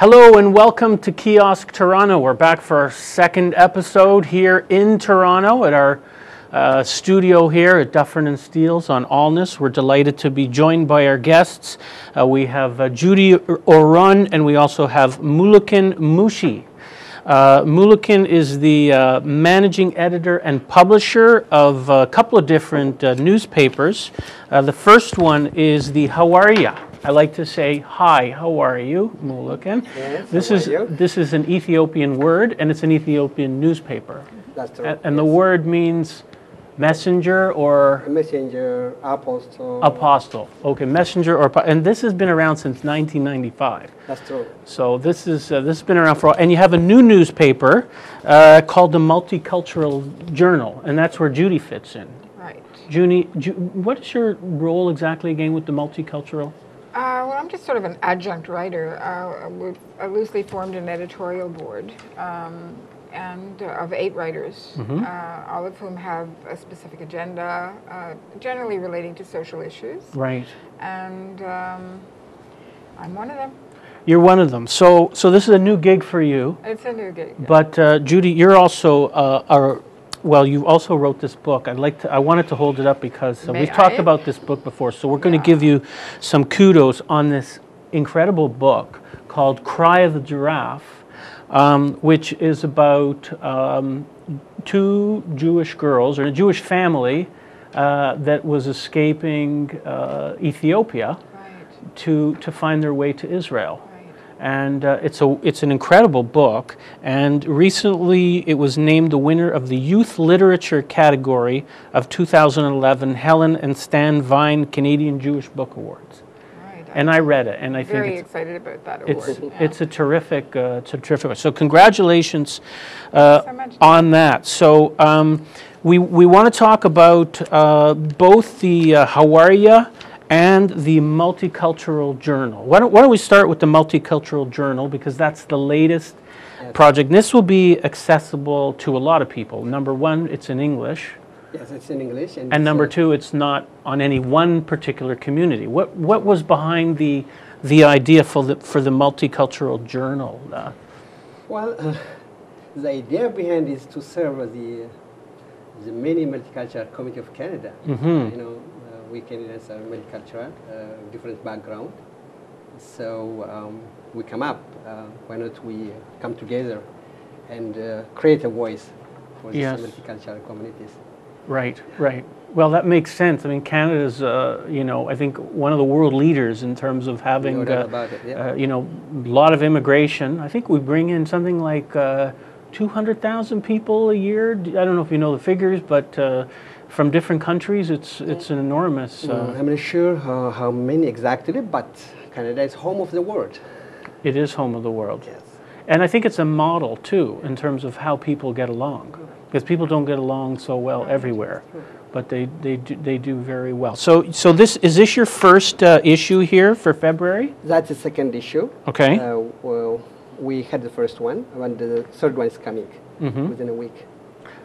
Hello and welcome to Kiosk Toronto. We're back for our second episode here in Toronto at our studio here at Dufferin & Steele's on Alness. We're delighted to be joined by our guests. We have Judie Oron and we also have Muluken Muchie. Muluken is the managing editor and publisher of a couple of different newspapers. The first one is the Hawarya. I like to say, hi, how are you, Muluken? Yes, This is an Ethiopian word, and it's an Ethiopian newspaper. That's true. And the word means messenger or? Messenger, apostle. Apostle. Okay, messenger or, and this has been around since 1995. That's true. So this has been around for, and you have a new newspaper called the Multicultural Journal, and that's where Judie fits in. Right. Judie, what is your role exactly again with the Multicultural? Well, I'm just sort of an adjunct writer. We've loosely formed an editorial board and of 8 writers, all of whom have a specific agenda, generally relating to social issues. Right. And I'm one of them. You're one of them. So this is a new gig for you. It's a new gig. But Judie, you're also well, you also wrote this book. I wanted to hold it up because we've talked about this book before. So we're going to give you some kudos on this incredible book called Cry of the Giraffe, which is about 2 Jewish girls or a Jewish family that was escaping Ethiopia to find their way to Israel. And it's an incredible book, and recently it was named the winner of the Youth Literature category of 2011 Helen and Stan Vine Canadian Jewish Book Awards. Right. And I read it, and I think very excited about that award. It's a terrific, so congratulations on that. So we want to talk about both the Hawarya and the Multicultural Journal. Why don't we start with the Multicultural Journal, because that's the latest project. This will be accessible to a lot of people. Number one, it's in English. Yes, it's in English. And number two, it's not on any one particular community. What was behind the idea for the Multicultural Journal? Well, the idea behind is to serve the many multicultural community of Canada. We Canadians are multicultural, different background. So we come up, why not we come together and create a voice for these multicultural communities. Right, right. Well, that makes sense. I mean, Canada's, I think one of the world leaders in terms of having, a lot of immigration. I think we bring in something like 200,000 people a year. I don't know if you know the figures, but from different countries, it's an enormous. I'm not sure how many exactly, but Canada is home of the world. It is home of the world. Yes. And I think it's a model too in terms of how people get along, because people don't get along so well everywhere, but they do very well. So is this your first issue here for February? That's the second issue. Okay. Well, we had the first one, and the third one is coming within a week.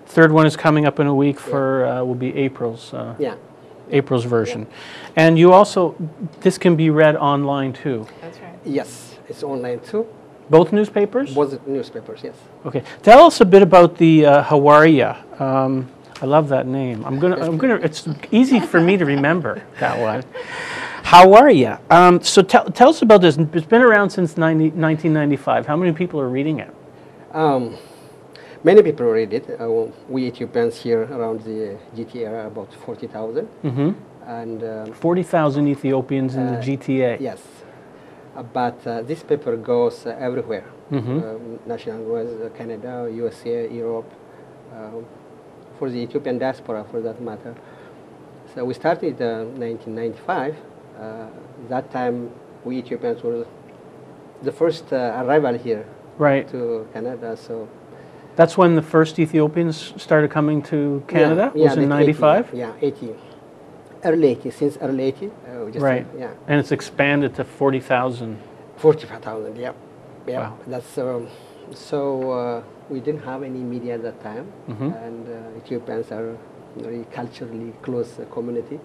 Third one is coming up in a week will be April's version. Yeah. And you also, this can be read online too. That's right. Yes, it's online too. Both newspapers? Both newspapers, yes. Okay. Tell us a bit about the Hawarya. I love that name. It's easy for me to remember that one. Hawarya. So tell us about this. It's been around since 1995. How many people are reading it? Many people read it. We Ethiopians here around the GTA are about 40,000. And 40,000 Ethiopians in the GTA. Yes. But this paper goes everywhere. National was Canada, USA, Europe, for the Ethiopian diaspora, for that matter. So we started in 1995. That time, we Ethiopians were the first arrival here to Canada. So that's when the first Ethiopians started coming to Canada? Was in 95? Yeah, 80. Early 80, since early 80. Right. And it's expanded to 40,000. 45,000, yeah. Wow. That's so we didn't have any media at that time, and Ethiopians are very culturally close community.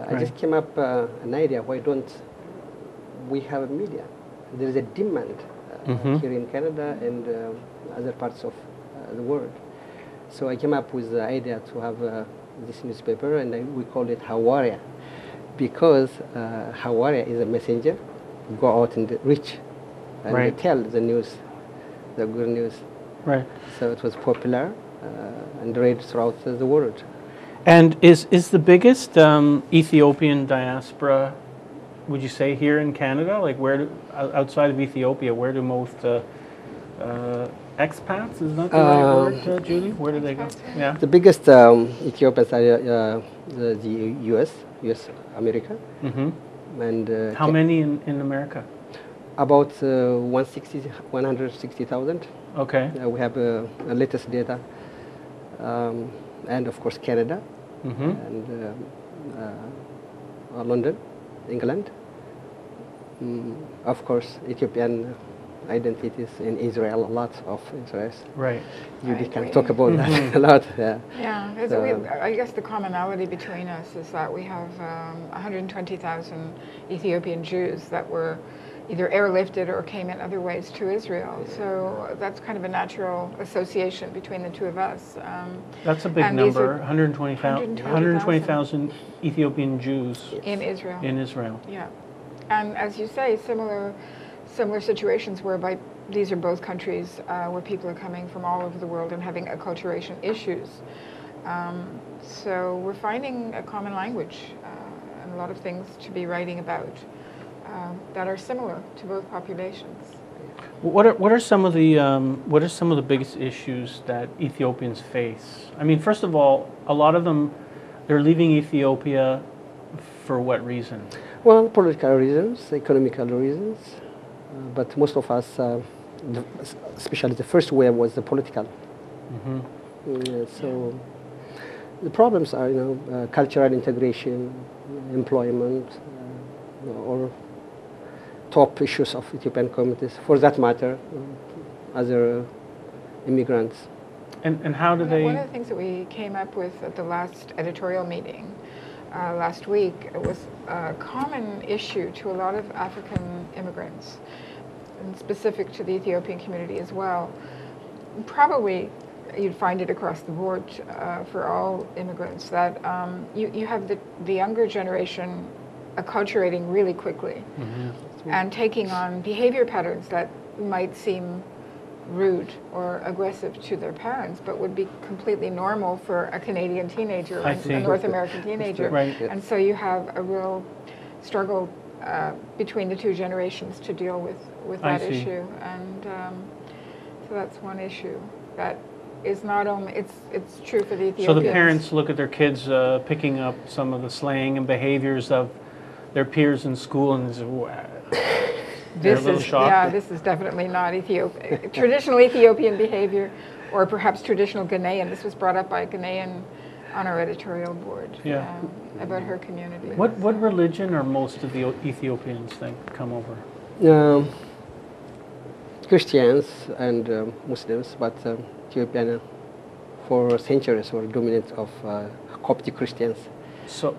I just came up an idea, why don't we have a media? there is a demand here in Canada and other parts of the world. So I came up with the idea to have this newspaper, and we called it Hawarya, because Hawarya is a messenger, go out and reach and tell the news, the good news. Right. So it was popular and read throughout the world. And is the biggest Ethiopian diaspora, would you say, here in Canada? Like, outside of Ethiopia, where do most expats, is that the right word, Judy? Where do they go? Yeah. The biggest Ethiopians are the US, America. Mm-hmm. And how many in America? About 160,000. Okay. We have latest data. And of course Canada, and London, England. Of course, Ethiopian identities in Israel, a lot of Israelis. Right. You can talk about that a lot. Yeah. Yeah. So I guess the commonality between us is that we have 120,000 Ethiopian Jews that were either airlifted or came in other ways to Israel. So that's kind of a natural association between the two of us. That's a big number, 120,000 Ethiopian Jews in Israel. In Israel. Yeah. And as you say, similar situations whereby these are both countries where people are coming from all over the world and having acculturation issues. So we're finding a common language and a lot of things to be writing about. That are similar to both populations. What are some of the biggest issues that Ethiopians face? I mean, first of all, a lot of them, they're leaving Ethiopia for what reason? Well, political reasons, economical reasons, but most of us, especially the first wave, was the political. So the problems are, cultural integration, employment, or top issues of Ethiopian communities, for that matter, other immigrants. And how do they... One of the things that we came up with at the last editorial meeting last week, it was a common issue to a lot of African immigrants, and specific to the Ethiopian community as well. Probably you'd find it across the board for all immigrants, that you have the younger generation acculturating really quickly and taking on behavior patterns that might seem rude or aggressive to their parents, but would be completely normal for a Canadian teenager or a North American teenager. Right. And so you have a real struggle between the two generations to deal with that issue. And so that's one issue that is not only, it's true for the Ethiopians. So the parents look at their kids picking up some of the slang and behaviors of their peers in school, and they're a little shocked. Yeah, this is definitely not traditional Ethiopian behavior, or perhaps traditional Ghanaian. This was brought up by a Ghanaian on our editorial board about her community. What religion are most of the Ethiopians come over? Christians and Muslims, but Ethiopian for centuries were dominant of Coptic Christians. So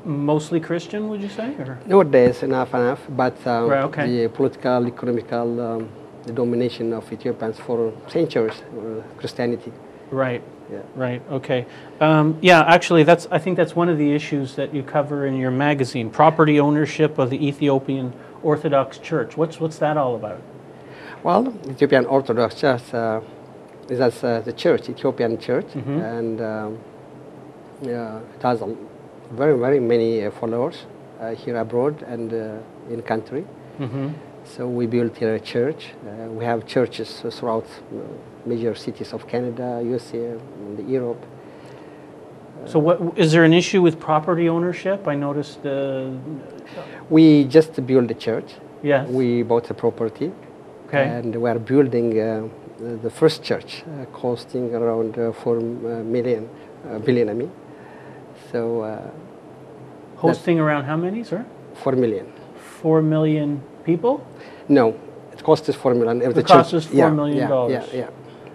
mostly Christian, would you say? Or? Nowadays, enough, but the political, economical, the domination of Ethiopians for centuries were Christianity. Right. Yeah. Right. Okay. Actually, I think that's one of the issues that you cover in your magazine: property ownership of the Ethiopian Orthodox Church. What's that all about? Well, Ethiopian Orthodox Church is as the church, Ethiopian church, and it has very, very many followers here abroad and in country. So we built here a church. We have churches throughout major cities of Canada, USA, and Europe. So is there an issue with property ownership? I noticed... We just built a church. Yes. We bought a property. Okay. And we are building the first church, costing around 4 billion, I mean. So... hosting around how many, sir? 4 million. 4 million people? No, it costs us 4 million. It costs us $4 million. Yeah.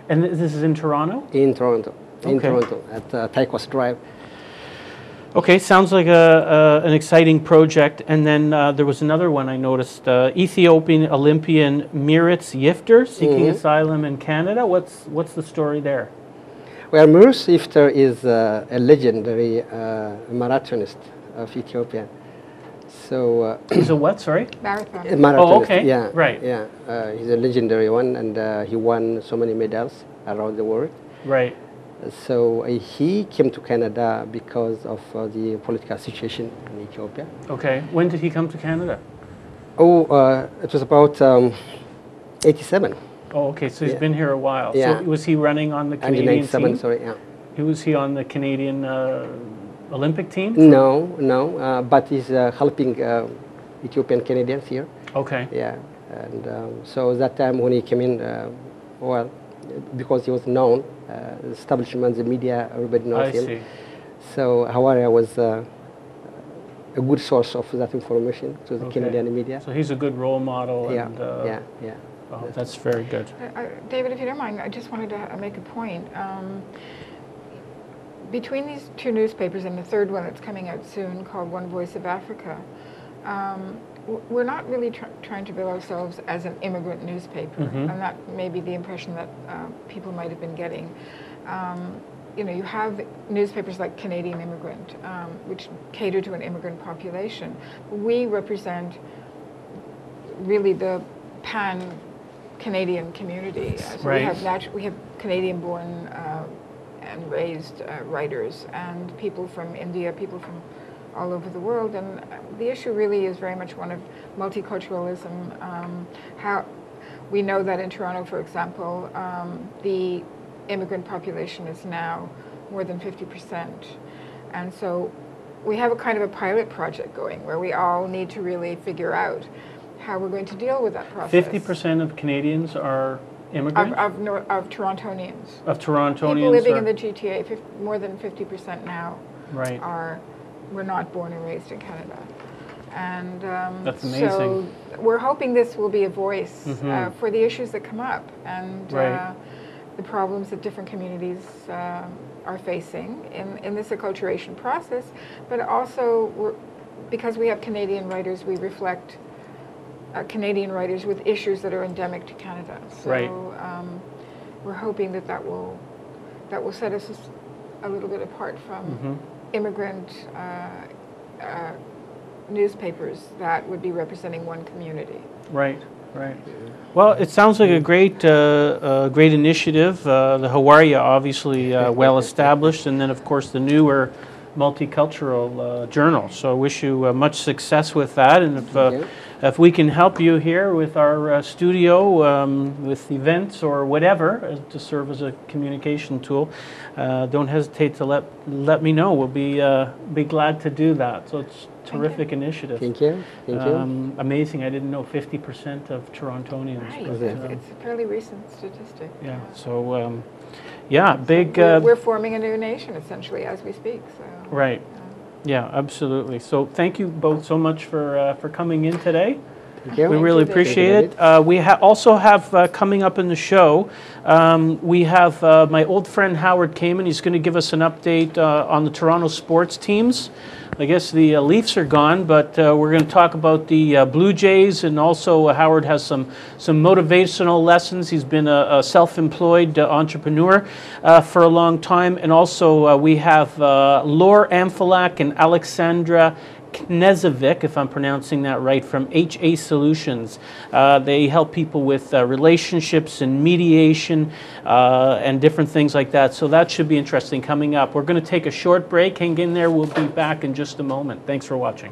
And this is in Toronto? In Toronto. Okay. In Toronto, at Taikos Drive. Okay, sounds like an exciting project. And then there was another one I noticed, Ethiopian Olympian Miritz Yifter seeking asylum in Canada. What's the story there? Well, Miritz Yifter is a legendary marathonist of Ethiopia. So he's a what? Sorry, marathon. A marathonist. Oh, okay. Yeah, right. Yeah, he's a legendary one, and he won so many medals around the world. Right. So he came to Canada because of the political situation in Ethiopia. Okay. When did he come to Canada? Oh, it was about 87. Oh, okay. So he's been here a while. Yeah. So was he running on the Canadian team? Sorry, yeah. Was he on the Canadian Olympic team? No, but he's helping Ethiopian Canadians here. Okay. Yeah, and so that time when he came in, well, because he was known, establishment, the media, everybody knows him. see. So Hawarya was a good source of that information to the Canadian media. So he's a good role model. Yeah, and, yeah. Oh, that's very good. David, if you don't mind, I just wanted to make a point. Between these two newspapers and the third one that's coming out soon called One Voice of Africa, we're not really trying to bill ourselves as an immigrant newspaper, and that may be the impression that people might have been getting. You know, you have newspapers like Canadian Immigrant, which cater to an immigrant population. We represent really the pan-Canadian community. So we have Canadian-born and raised writers and people from India, people from all over the world, and the issue really is very much one of multiculturalism. How we know that in Toronto, for example, the immigrant population is now more than 50%, and so we have a kind of a pilot project going where we all need to really figure out how we're going to deal with that process. 50% of Canadians are immigrants? Of Torontonians. Of Torontonians? People living in the GTA, more than 50% now were not born and raised in Canada. And that's amazing. So we're hoping this will be a voice for the issues that come up and the problems that different communities are facing in this acculturation process. But also, because we have Canadian writers, we reflect Canadian writers with issues that are endemic to Canada. So we're hoping that will set us a little bit apart from immigrant newspapers that would be representing one community. Right. Well, it sounds like a great initiative. The Hawarya, obviously well established, and then of course the newer multicultural journal. So I wish you much success with that, and if we can help you here with our studio, with events or whatever, to serve as a communication tool, don't hesitate to let me know. We'll be glad to do that. So it's a terrific initiative. Thank you. Amazing. I didn't know 50% of Torontonians. Right. It's a fairly recent statistic. Yeah. So big. We're forming a new nation essentially as we speak. So. Right. Yeah, absolutely. So thank you both so much for coming in today. Thank you. We really appreciate it. We also have coming up in the show, we have my old friend Howard Kamen. He's going to give us an update on the Toronto sports teams. I guess the Leafs are gone, but we're going to talk about the Blue Jays, and also Howard has some motivational lessons. He's been a self-employed entrepreneur for a long time, and also we have Laure Amphilak and Alexandra Knezovic, if I'm pronouncing that right, from HA Solutions. They help people with relationships and mediation and different things like that. So that should be interesting coming up. We're going to take a short break. Hang in there. We'll be back in just a moment. Thanks for watching.